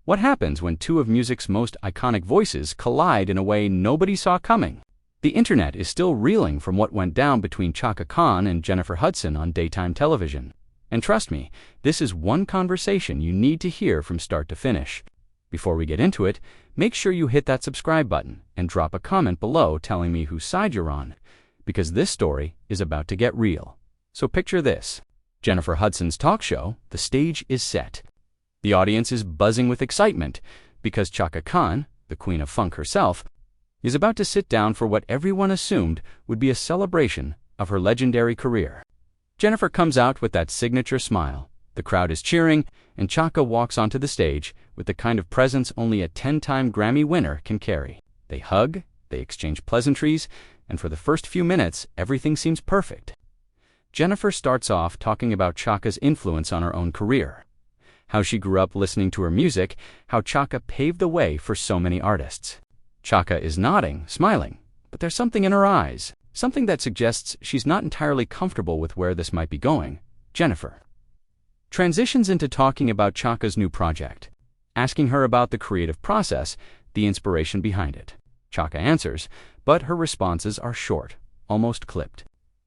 What happens when two of music's most iconic voices collide in a way nobody saw coming? The internet is still reeling from what went down between Chaka Khan and Jennifer Hudson on daytime television. And trust me, this is one conversation you need to hear from start to finish. Before we get into it, make sure you hit that subscribe button and drop a comment below telling me whose side you're on, because this story is about to get real. So picture this. Jennifer Hudson's talk show, the stage is set. The audience is buzzing with excitement because Chaka Khan, the queen of funk herself, is about to sit down for what everyone assumed would be a celebration of her legendary career. Jennifer comes out with that signature smile. The crowd is cheering, and Chaka walks onto the stage with the kind of presence only a 10-time Grammy winner can carry. They hug, they exchange pleasantries, and for the first few minutes, everything seems perfect. Jennifer starts off talking about Chaka's influence on her own career, how she grew up listening to her music, how Chaka paved the way for so many artists. Chaka is nodding, smiling, but there's something in her eyes, something that suggests she's not entirely comfortable with where this might be going. Jennifer transitions into talking about Chaka's new project, asking her about the creative process, the inspiration behind it. Chaka answers, but her responses are short, almost clipped.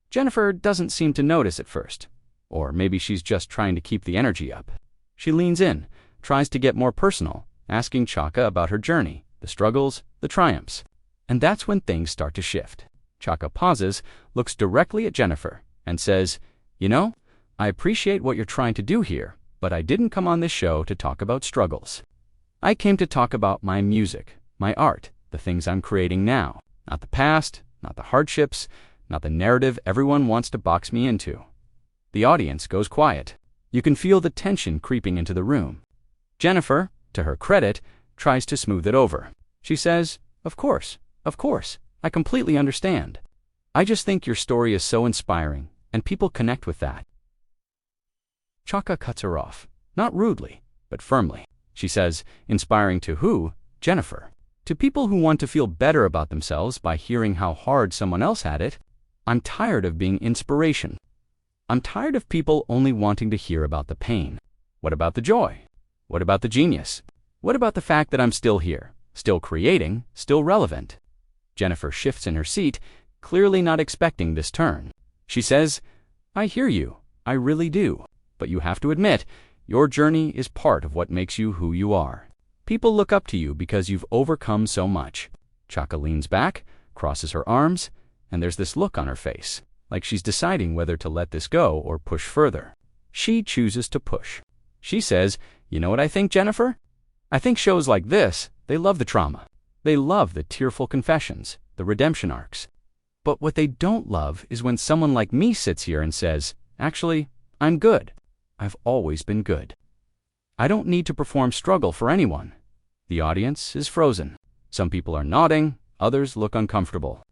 Jennifer doesn't seem to notice at first, or maybe she's just trying to keep the energy up. She leans in, tries to get more personal, asking Chaka about her journey, the struggles, the triumphs. And that's when things start to shift. Chaka pauses, looks directly at Jennifer, and says, "You know, I appreciate what you're trying to do here, but I didn't come on this show to talk about struggles. I came to talk about my music, my art, the things I'm creating now, not the past, not the hardships, not the narrative everyone wants to box me into." The audience goes quiet. You can feel the tension creeping into the room. Jennifer, to her credit, tries to smooth it over. She says, of course, I completely understand. I just think your story is so inspiring, and people connect with that." Chaka cuts her off, not rudely, but firmly. She says, inspiring to who? Jennifer. To people who want to feel better about themselves by hearing how hard someone else had it. I'm tired of being inspiration. I'm tired of people only wanting to hear about the pain. What about the joy? What about the genius? What about the fact that I'm still here, still creating, still relevant? Jennifer shifts in her seat, clearly not expecting this turn. She says, I hear you, I really do, but you have to admit, your journey is part of what makes you who you are. People look up to you because you've overcome so much. Chaka leans back, crosses her arms, and there's this look on her face, like she's deciding whether to let this go or push further. She chooses to push. She says, you know what I think, Jennifer? I think shows like this, they love the trauma. They love the tearful confessions, the redemption arcs. But what they don't love is when someone like me sits here and says, actually, I'm good. I've always been good. I don't need to perform struggle for anyone. The audience is frozen. Some people are nodding, others look uncomfortable.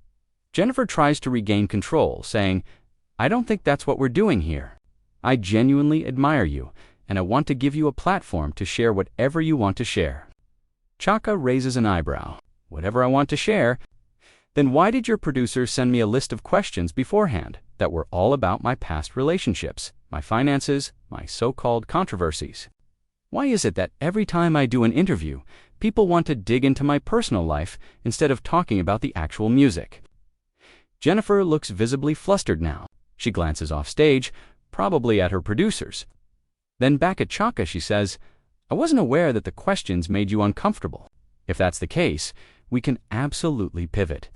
Jennifer tries to regain control, saying, I don't think that's what we're doing here. I genuinely admire you, and I want to give you a platform to share whatever you want to share. Chaka raises an eyebrow. Whatever I want to share? Then why did your producer send me a list of questions beforehand that were all about my past relationships, my finances, my so-called controversies? Why is it that every time I do an interview, people want to dig into my personal life instead of talking about the actual music? Jennifer looks visibly flustered now. She glances off stage, probably at her producers. Then back at Chaka, she says, I wasn't aware that the questions made you uncomfortable. If that's the case, we can absolutely pivot.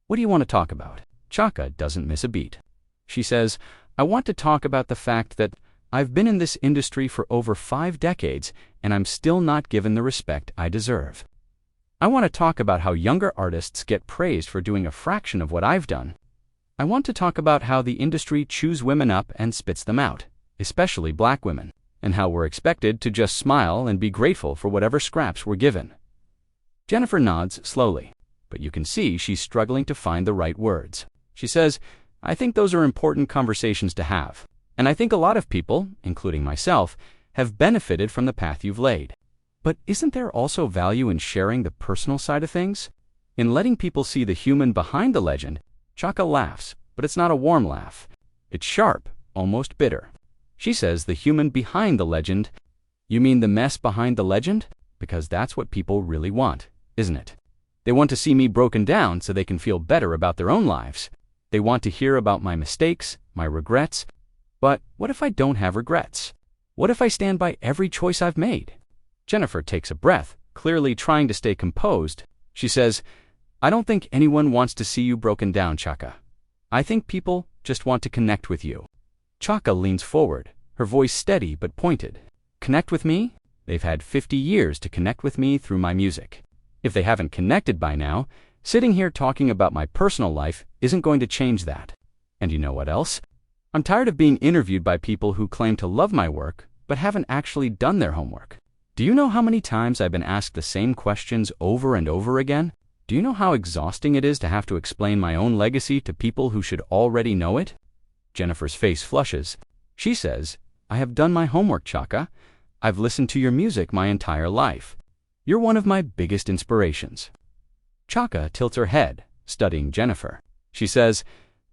What do you want to talk about? Chaka doesn't miss a beat. She says, I want to talk about the fact that I've been in this industry for over 5 decades and I'm still not given the respect I deserve. I want to talk about how younger artists get praised for doing a fraction of what I've done. I want to talk about how the industry chews women up and spits them out, especially black women, and how we're expected to just smile and be grateful for whatever scraps we're given. Jennifer nods slowly, but you can see she's struggling to find the right words. She says, I think those are important conversations to have, and I think a lot of people, including myself, have benefited from the path you've laid. But isn't there also value in sharing the personal side of things? In letting people see the human behind the legend? Chaka laughs, but it's not a warm laugh. It's sharp, almost bitter. She says the human behind the legend. You mean the mess behind the legend? because that's what people really want, isn't it? They want to see me broken down so they can feel better about their own lives. They want to hear about my mistakes, my regrets. But what if I don't have regrets? What if I stand by every choice I've made? Jennifer takes a breath, clearly trying to stay composed. She says, I don't think anyone wants to see you broken down, Chaka. I think people just want to connect with you. Chaka leans forward, her voice steady but pointed. Connect with me? They've had 50 years to connect with me through my music. If they haven't connected by now, sitting here talking about my personal life isn't going to change that. And you know what else? I'm tired of being interviewed by people who claim to love my work but haven't actually done their homework. Do you know how many times I've been asked the same questions over and over again? Do you know how exhausting it is to have to explain my own legacy to people who should already know it? Jennifer's face flushes. She says, I have done my homework, Chaka. I've listened to your music my entire life. You're one of my biggest inspirations. Chaka tilts her head, studying Jennifer. She says,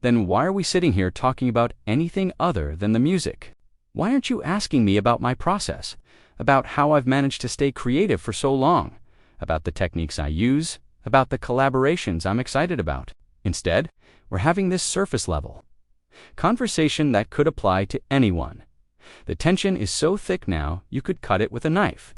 then why are we sitting here talking about anything other than the music? Why aren't you asking me about my process, about how I've managed to stay creative for so long, about the techniques I use, about the collaborations I'm excited about? Instead, we're having this surface level conversation that could apply to anyone. The tension is so thick now, you could cut it with a knife.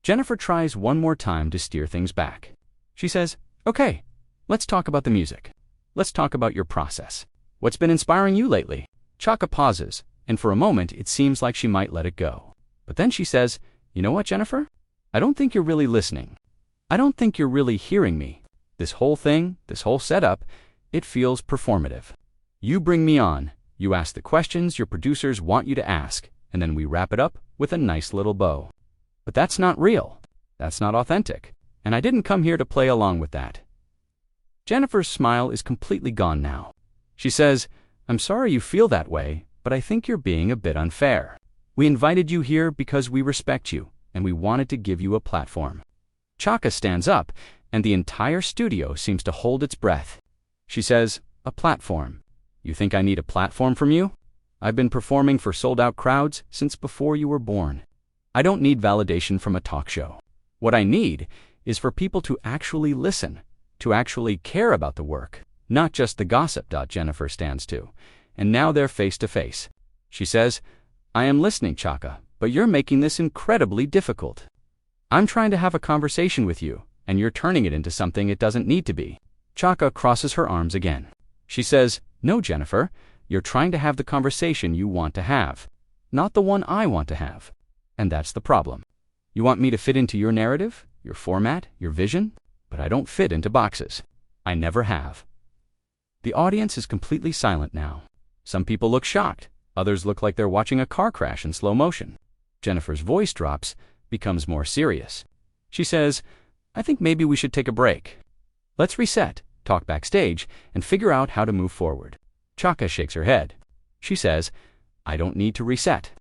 Jennifer tries one more time to steer things back. She says, okay, let's talk about the music. Let's talk about your process. What's been inspiring you lately? Chaka pauses, and for a moment it seems like she might let it go. But then she says, you know what, Jennifer? I don't think you're really listening. I don't think you're really hearing me. This whole thing, this whole setup, it feels performative. You bring me on, you ask the questions your producers want you to ask, and then we wrap it up with a nice little bow. But that's not real. That's not authentic. And I didn't come here to play along with that. Jennifer's smile is completely gone now. She says, I'm sorry you feel that way, but I think you're being a bit unfair. We invited you here because we respect you, and we wanted to give you a platform. Chaka stands up, and the entire studio seems to hold its breath. She says, a platform. You think I need a platform from you? I've been performing for sold-out crowds since before you were born. I don't need validation from a talk show. What I need is for people to actually listen, to actually care about the work, not just the gossip. Jennifer stands to, and now they're face to face. She says, I am listening, Chaka, but you're making this incredibly difficult. I'm trying to have a conversation with you, and you're turning it into something it doesn't need to be. Chaka crosses her arms again. She says, no, Jennifer, you're trying to have the conversation you want to have, not the one I want to have. And that's the problem. You want me to fit into your narrative, your format, your vision? But I don't fit into boxes. I never have. The audience is completely silent now. Some people look shocked. Others look like they're watching a car crash in slow motion. Jennifer's voice drops, becomes more serious. She says, I think maybe we should take a break. Let's reset, talk backstage, and figure out how to move forward. Chaka shakes her head. She says, I don't need to reset.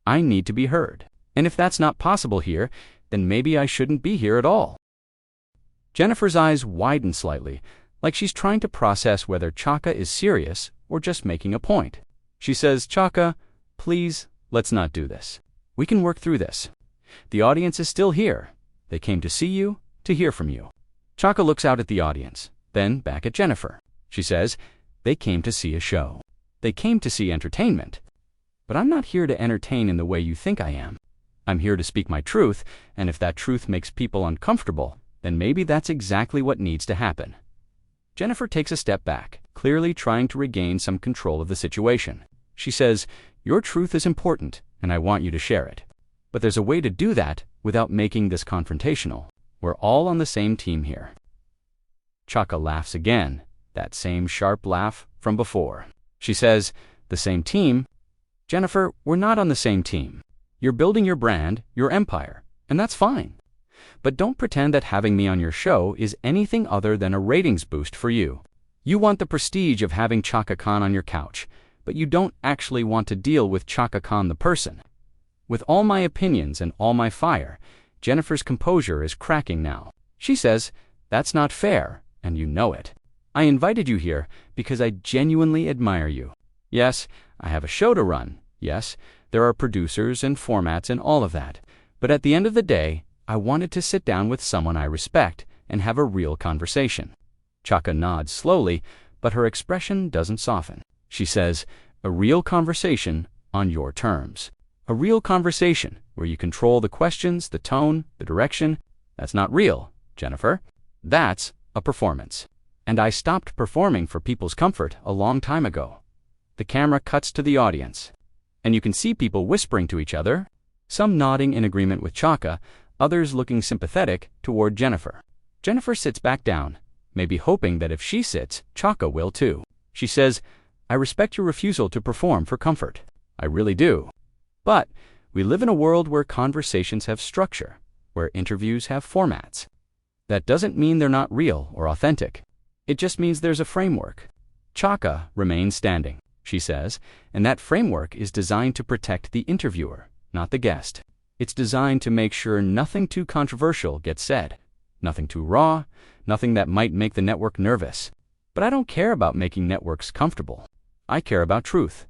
I need to be heard. And if that's not possible here, then maybe I shouldn't be here at all. Jennifer's eyes widen slightly, like she's trying to process whether Chaka is serious or just making a point. She says, Chaka, please, let's not do this. We can work through this. The audience is still here. They came to see you, to hear from you. Chaka looks out at the audience, then back at Jennifer. She says, they came to see a show. They came to see entertainment. But I'm not here to entertain in the way you think I am. I'm here to speak my truth, and if that truth makes people uncomfortable, then maybe that's exactly what needs to happen. Jennifer takes a step back, clearly trying to regain some control of the situation. She says, your truth is important, and I want you to share it. But there's a way to do that without making this confrontational. We're all on the same team here. Chaka laughs again, that same sharp laugh from before. She says, the same team? Jennifer, we're not on the same team. You're building your brand, your empire, and that's fine. But don't pretend that having me on your show is anything other than a ratings boost for you. You want the prestige of having Chaka Khan on your couch, but you don't actually want to deal with Chaka Khan the person. With all my opinions and all my fire, Jennifer's composure is cracking now. She says, that's not fair, and you know it. I invited you here because I genuinely admire you. Yes, I have a show to run. Yes, there are producers and formats and all of that. But at the end of the day, I wanted to sit down with someone I respect and have a real conversation. Chaka nods slowly, but her expression doesn't soften. She says, a real conversation on your terms. A real conversation where you control the questions, the tone, the direction. That's not real, Jennifer. That's a performance. And I stopped performing for people's comfort a long time ago. The camera cuts to the audience, and you can see people whispering to each other, some nodding in agreement with Chaka, others looking sympathetic toward Jennifer. Jennifer sits back down, maybe hoping that if she sits, Chaka will too. She says, I respect your refusal to perform for comfort. I really do. But we live in a world where conversations have structure, where interviews have formats. That doesn't mean they're not real or authentic. It just means there's a framework. Chaka remains standing, she says, and that framework is designed to protect the interviewer, not the guest. It's designed to make sure nothing too controversial gets said, nothing too raw, nothing that might make the network nervous. But I don't care about making networks comfortable. I care about truth.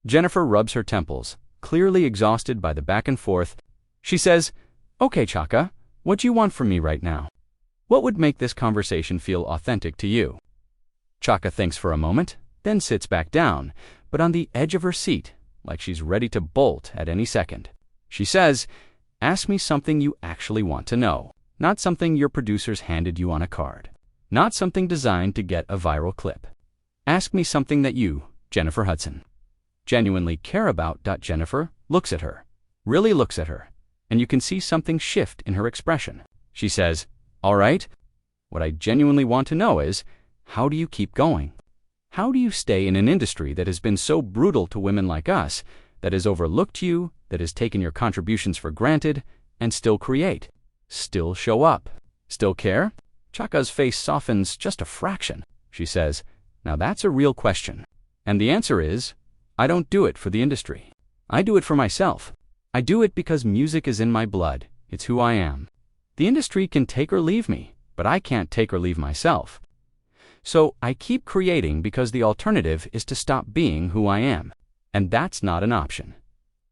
Jennifer rubs her temples, clearly exhausted by the back and forth. She says, Okay, Chaka, what do you want from me right now? What would make this conversation feel authentic to you? Chaka thinks for a moment, then sits back down, but on the edge of her seat, like she's ready to bolt at any second. She says, Ask me something you actually want to know, not something your producers handed you on a card, not something designed to get a viral clip. Ask me something that you, Jennifer Hudson, genuinely care about. Jennifer looks at her, really looks at her, and you can see something shift in her expression. She says, All right, what I genuinely want to know is, how do you keep going? How do you stay in an industry that has been so brutal to women like us, that has overlooked you, that has taken your contributions for granted, and still create, still show up, still care? Chaka's face softens just a fraction. She says, Now that's a real question. And the answer is, I don't do it for the industry. I do it for myself. I do it because music is in my blood. It's who I am. The industry can take or leave me, but I can't take or leave myself. So I keep creating because the alternative is to stop being who I am. And that's not an option.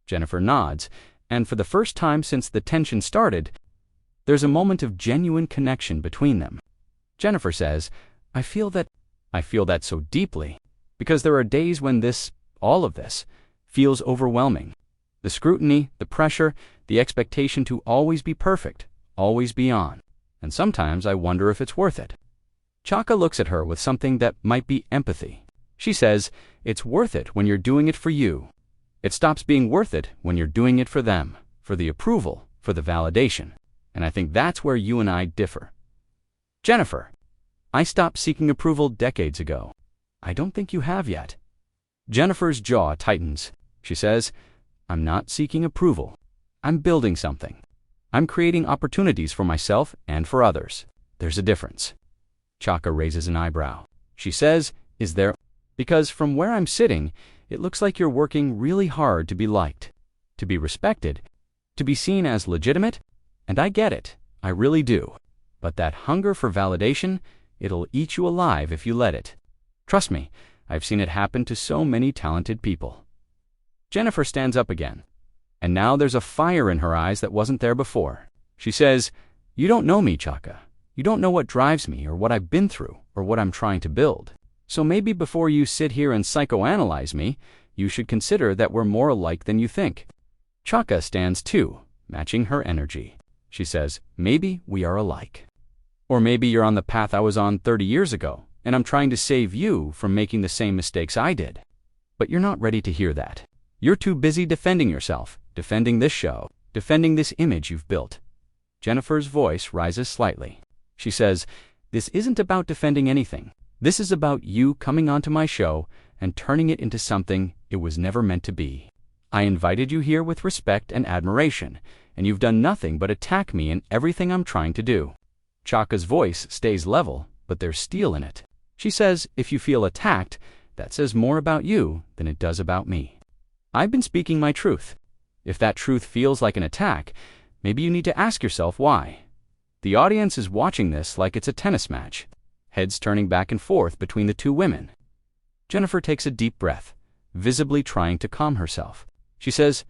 Jennifer nods, and for the first time since the tension started, there's a moment of genuine connection between them. Jennifer says, I feel that so deeply, because there are days when all of this, feels overwhelming. The scrutiny, the pressure, the expectation to always be perfect, always be on. And sometimes I wonder if it's worth it. Chaka looks at her with something that might be empathy. She says, It's worth it when you're doing it for you. It stops being worth it when you're doing it for them, for the approval, for the validation. And I think that's where you and I differ. Jennifer, I stopped seeking approval decades ago. I don't think you have yet. Jennifer's jaw tightens. She says, I'm not seeking approval. I'm building something. I'm creating opportunities for myself and for others. There's a difference. Chaka raises an eyebrow. She says, Is there? Because from where I'm sitting, it looks like you're working really hard to be liked, to be respected, to be seen as legitimate. And I get it. I really do. But that hunger for validation, it'll eat you alive if you let it. Trust me, I've seen it happen to so many talented people. Jennifer stands up again. And now there's a fire in her eyes that wasn't there before. She says, You don't know me, Chaka. You don't know what drives me or what I've been through or what I'm trying to build. So maybe before you sit here and psychoanalyze me, you should consider that we're more alike than you think. Chaka stands too, matching her energy. She says, Maybe we are alike. Or maybe you're on the path I was on 30 years ago, and I'm trying to save you from making the same mistakes I did. But you're not ready to hear that. You're too busy defending yourself, defending this show, defending this image you've built. Jennifer's voice rises slightly. She says, This isn't about defending anything. This is about you coming onto my show and turning it into something it was never meant to be. I invited you here with respect and admiration, and you've done nothing but attack me in everything I'm trying to do. Chaka's voice stays level, but there's steel in it. She says, If you feel attacked, that says more about you than it does about me. I've been speaking my truth. If that truth feels like an attack, maybe you need to ask yourself why. The audience is watching this like it's a tennis match, heads turning back and forth between the two women. Jennifer takes a deep breath, visibly trying to calm herself. She says,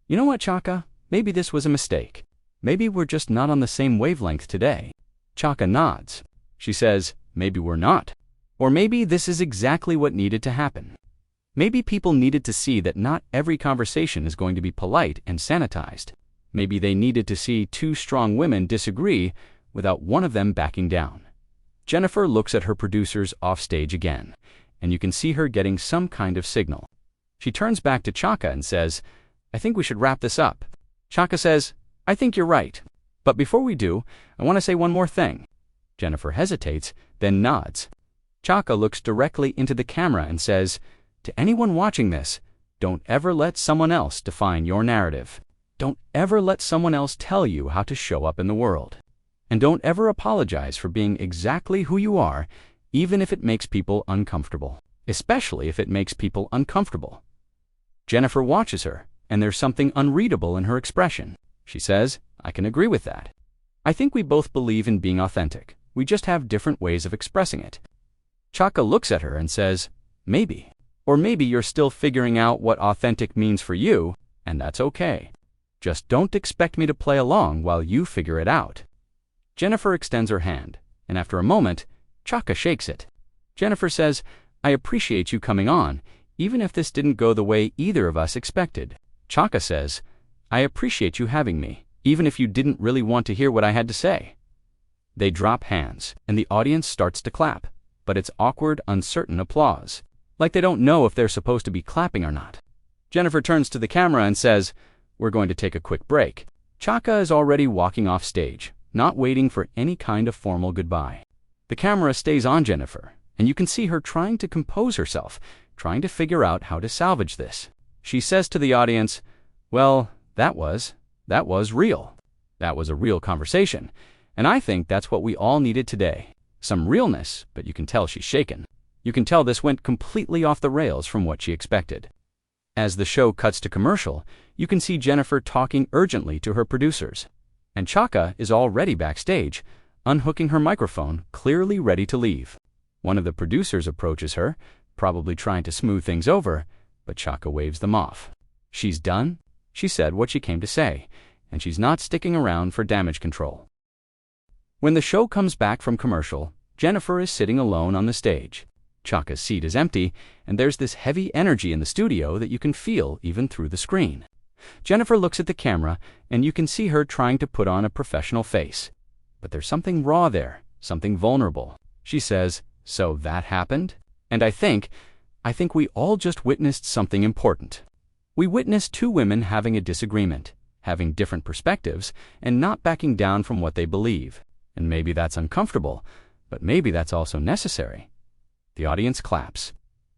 You know what, Chaka? Maybe this was a mistake. Maybe we're just not on the same wavelength today. Chaka nods. She says, maybe we're not. Or maybe this is exactly what needed to happen. Maybe people needed to see that not every conversation is going to be polite and sanitized. Maybe they needed to see two strong women disagree without one of them backing down. Jennifer looks at her producers offstage again, and you can see her getting some kind of signal. She turns back to Chaka and says, I think we should wrap this up. Chaka says, I think you're right. But before we do, I want to say one more thing. Jennifer hesitates, then nods. Chaka looks directly into the camera and says, to anyone watching this, don't ever let someone else define your narrative. Don't ever let someone else tell you how to show up in the world. And don't ever apologize for being exactly who you are, even if it makes people uncomfortable. Especially if it makes people uncomfortable. Jennifer watches her, and there's something unreadable in her expression. She says, I can agree with that. I think we both believe in being authentic. We just have different ways of expressing it. Chaka looks at her and says, maybe. Or maybe you're still figuring out what authentic means for you, and that's okay. Just don't expect me to play along while you figure it out. Jennifer extends her hand, and after a moment, Chaka shakes it. Jennifer says, I appreciate you coming on, even if this didn't go the way either of us expected. Chaka says, I appreciate you having me, even if you didn't really want to hear what I had to say. They drop hands, and the audience starts to clap, but it's awkward, uncertain applause, like they don't know if they're supposed to be clapping or not. Jennifer turns to the camera and says, we're going to take a quick break. Chaka is already walking off stage, not waiting for any kind of formal goodbye. The camera stays on Jennifer, and you can see her trying to compose herself, trying to figure out how to salvage this. She says to the audience, well, that was real. That was a real conversation, and I think that's what we all needed today. Some realness, but you can tell she's shaken. You can tell this went completely off the rails from what she expected. As the show cuts to commercial, you can see Jennifer talking urgently to her producers. And Chaka is already backstage, unhooking her microphone, clearly ready to leave. One of the producers approaches her, probably trying to smooth things over, but Chaka waves them off. She's done. She said what she came to say, and she's not sticking around for damage control. When the show comes back from commercial, Jennifer is sitting alone on the stage. Chaka's seat is empty, and there's this heavy energy in the studio that you can feel even through the screen. Jennifer looks at the camera, and you can see her trying to put on a professional face. But there's something raw there, something vulnerable. She says, so that happened? And I think we all just witnessed something important. We witnessed two women having a disagreement, having different perspectives, and not backing down from what they believe. And maybe that's uncomfortable, but maybe that's also necessary. The audience claps.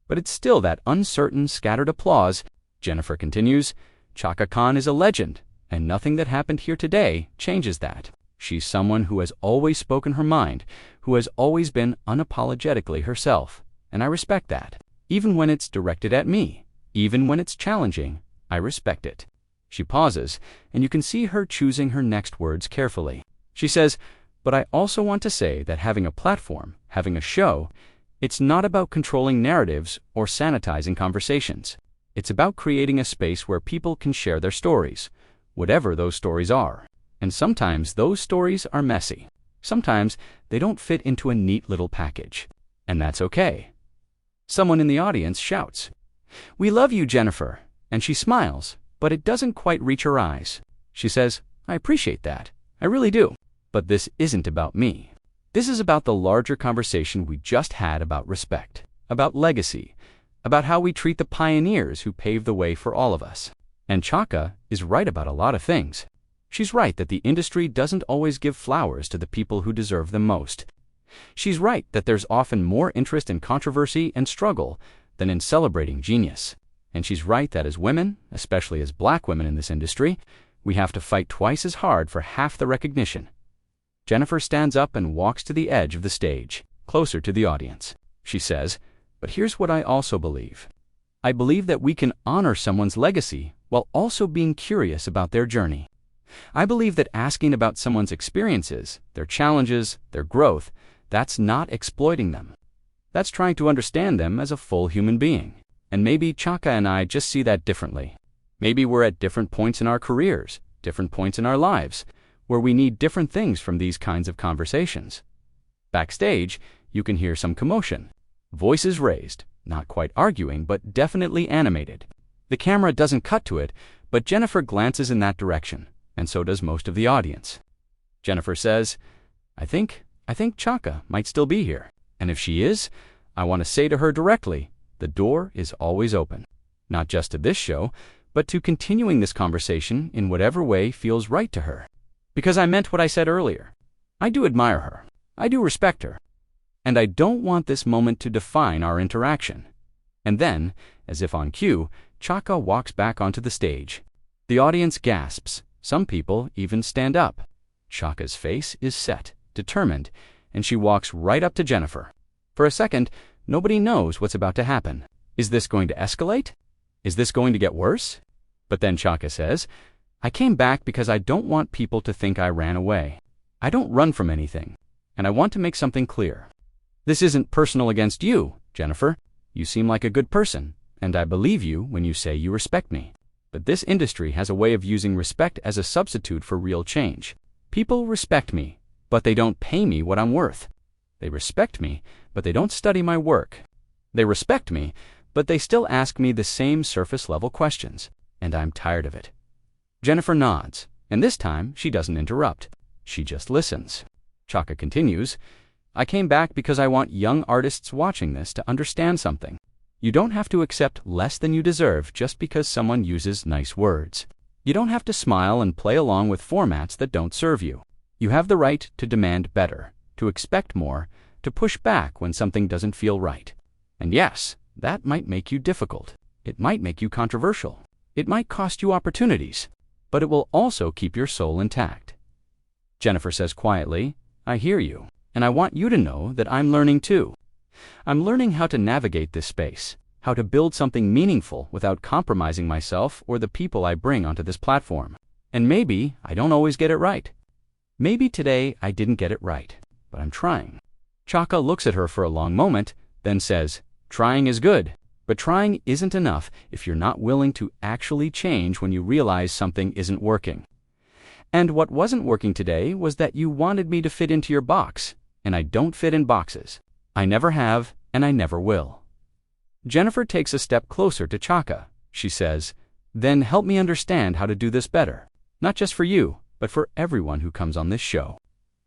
But it's still that uncertain, scattered applause. Jennifer continues, Chaka Khan is a legend, and nothing that happened here today changes that. She's someone who has always spoken her mind, who has always been unapologetically herself, and I respect that. Even when it's directed at me, even when it's challenging, I respect it. She pauses, and you can see her choosing her next words carefully. She says, but I also want to say that having a platform, having a show, it's not about controlling narratives or sanitizing conversations. It's about creating a space where people can share their stories, whatever those stories are. And sometimes those stories are messy. Sometimes they don't fit into a neat little package. And that's okay. Someone in the audience shouts, we love you, Jennifer. And she smiles, but it doesn't quite reach her eyes. She says, I appreciate that. I really do. But this isn't about me. This is about the larger conversation we just had about respect, about legacy, about how we treat the pioneers who paved the way for all of us. And Chaka is right about a lot of things. She's right that the industry doesn't always give flowers to the people who deserve them most. She's right that there's often more interest in controversy and struggle than in celebrating genius. And she's right that as women, especially as black women in this industry, we have to fight twice as hard for half the recognition. Jennifer stands up and walks to the edge of the stage, closer to the audience. She says, but here's what I also believe. I believe that we can honor someone's legacy while also being curious about their journey. I believe that asking about someone's experiences, their challenges, their growth, that's not exploiting them. That's trying to understand them as a full human being. And maybe Chaka and I just see that differently. Maybe we're at different points in our careers, different points in our lives. where we need different things from these kinds of conversations. Backstage, you can hear some commotion. Voices raised, not quite arguing, but definitely animated. The camera doesn't cut to it, but Jennifer glances in that direction, and so does most of the audience. Jennifer says, I think Chaka might still be here. And if she is, I want to say to her directly, the door is always open. Not just to this show, but to continuing this conversation in whatever way feels right to her. Because I meant what I said earlier. I do admire her. I do respect her. And I don't want this moment to define our interaction. And then, as if on cue, Chaka walks back onto the stage. The audience gasps. Some people even stand up. Chaka's face is set, determined, and she walks right up to Jennifer. For a second, nobody knows what's about to happen. Is this going to escalate? Is this going to get worse? But then Chaka says, I came back because I don't want people to think I ran away. I don't run from anything, and I want to make something clear. This isn't personal against you, Jennifer. You seem like a good person, and I believe you when you say you respect me. But this industry has a way of using respect as a substitute for real change. People respect me, but they don't pay me what I'm worth. They respect me, but they don't study my work. They respect me, but they still ask me the same surface-level questions, and I'm tired of it. Jennifer nods, and this time she doesn't interrupt. She just listens. Chaka continues, I came back because I want young artists watching this to understand something. You don't have to accept less than you deserve just because someone uses nice words. You don't have to smile and play along with formats that don't serve you. You have the right to demand better, to expect more, to push back when something doesn't feel right. And yes, that might make you difficult. It might make you controversial. It might cost you opportunities, but it will also keep your soul intact. Jennifer says quietly, I hear you, and I want you to know that I'm learning too. I'm learning how to navigate this space, how to build something meaningful without compromising myself or the people I bring onto this platform. And maybe I don't always get it right. Maybe today I didn't get it right, but I'm trying. Chaka looks at her for a long moment, then says, trying is good, but trying isn't enough if you're not willing to actually change when you realize something isn't working. And what wasn't working today was that you wanted me to fit into your box, and I don't fit in boxes. I never have, and I never will. Jennifer takes a step closer to Chaka. She says, then help me understand how to do this better, not just for you, but for everyone who comes on this show.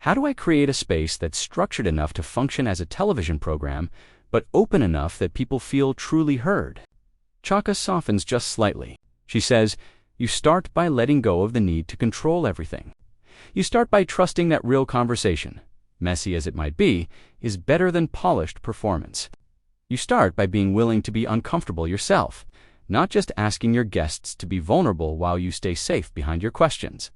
How do I create a space that's structured enough to function as a television program, but open enough that people feel truly heard? Chaka softens just slightly. She says, you start by letting go of the need to control everything. You start by trusting that real conversation, messy as it might be, is better than polished performance. You start by being willing to be uncomfortable yourself, not just asking your guests to be vulnerable while you stay safe behind your questions.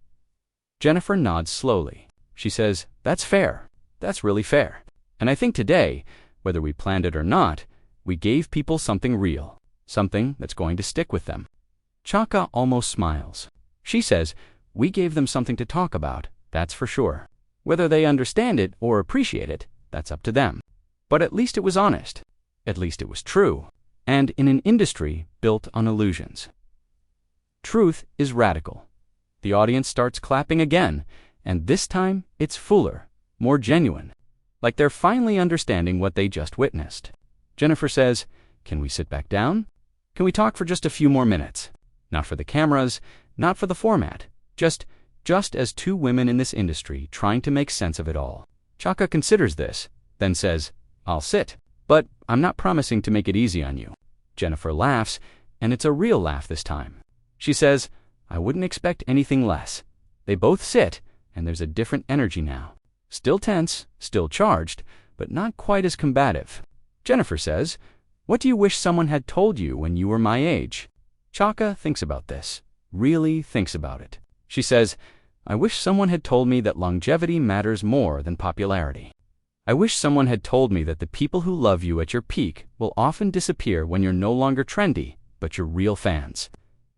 Jennifer nods slowly. She says, that's fair. That's really fair. And I think today, whether we planned it or not, we gave people something real, something that's going to stick with them. Chaka almost smiles. She says, we gave them something to talk about, that's for sure. Whether they understand it or appreciate it, that's up to them. But at least it was honest. At least it was true. And in an industry built on illusions. Truth is radical. The audience starts clapping again, and this time it's fuller, more genuine. Like they're finally understanding what they just witnessed. Jennifer says, can we sit back down? Can we talk for just a few more minutes? Not for the cameras, not for the format. Just as two women in this industry trying to make sense of it all. Chaka considers this, then says, I'll sit, but I'm not promising to make it easy on you. Jennifer laughs, and it's a real laugh this time. She says, I wouldn't expect anything less. They both sit, and there's a different energy now. Still tense, still charged, but not quite as combative. Jennifer says, what do you wish someone had told you when you were my age? Chaka thinks about this, really thinks about it. She says, I wish someone had told me that longevity matters more than popularity. I wish someone had told me that the people who love you at your peak will often disappear when you're no longer trendy, but you're real fans.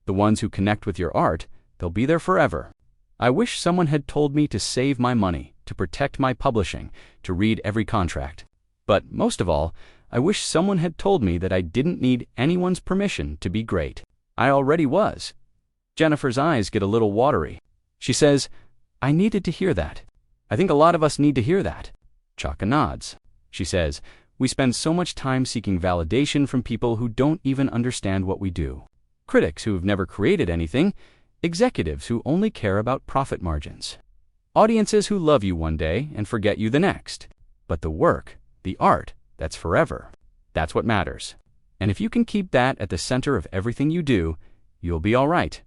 The ones who connect with your art, they'll be there forever. I wish someone had told me to save my money, to protect my publishing, to read every contract. But most of all, I wish someone had told me that I didn't need anyone's permission to be great. I already was. Jennifer's eyes get a little watery. She says, I needed to hear that. I think a lot of us need to hear that. Chaka nods. She says, we spend so much time seeking validation from people who don't even understand what we do. Critics who have never created anything, executives who only care about profit margins, audiences who love you one day and forget you the next. But the work, the art, that's forever. That's what matters. And if you can keep that at the center of everything you do, you'll be all right.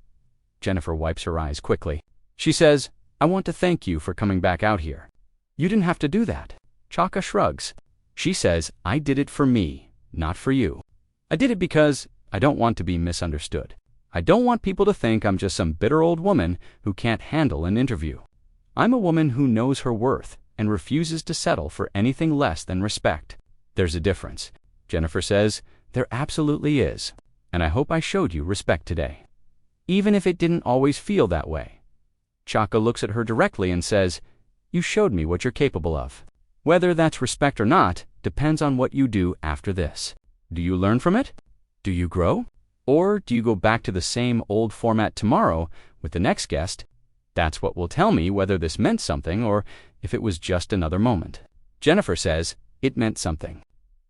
Jennifer wipes her eyes quickly. She says, I want to thank you for coming back out here. You didn't have to do that. Chaka shrugs. She says, I did it for me, not for you. I did it because I don't want to be misunderstood. I don't want people to think I'm just some bitter old woman who can't handle an interview. I'm a woman who knows her worth and refuses to settle for anything less than respect. There's a difference. Jennifer says, there absolutely is. And I hope I showed you respect today. Even if it didn't always feel that way. Chaka looks at her directly and says, you showed me what you're capable of. Whether that's respect or not depends on what you do after this. Do you learn from it? Do you grow? Or do you go back to the same old format tomorrow with the next guest? That's what will tell me whether this meant something or if it was just another moment. Jennifer says, it meant something.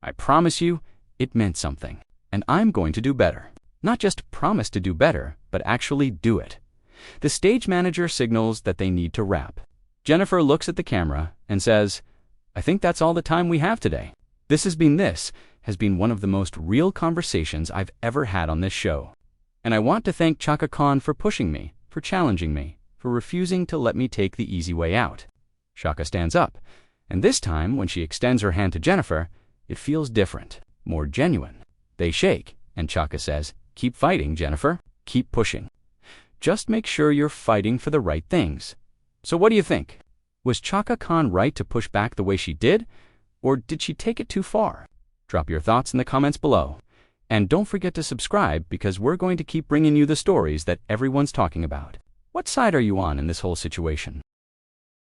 I promise you, it meant something. And I'm going to do better. Not just promise to do better, but actually do it. The stage manager signals that they need to wrap. Jennifer looks at the camera and says, I think that's all the time we have today. This has been one of the most real conversations I've ever had on this show. And I want to thank Chaka Khan for pushing me, for challenging me, for refusing to let me take the easy way out. Chaka stands up, and this time when she extends her hand to Jennifer, it feels different, more genuine. They shake, and Chaka says, keep fighting, Jennifer. Keep pushing. Just make sure you're fighting for the right things. So what do you think? Was Chaka Khan right to push back the way she did? Or did she take it too far? Drop your thoughts in the comments below. And don't forget to subscribe because we're going to keep bringing you the stories that everyone's talking about. What side are you on in this whole situation?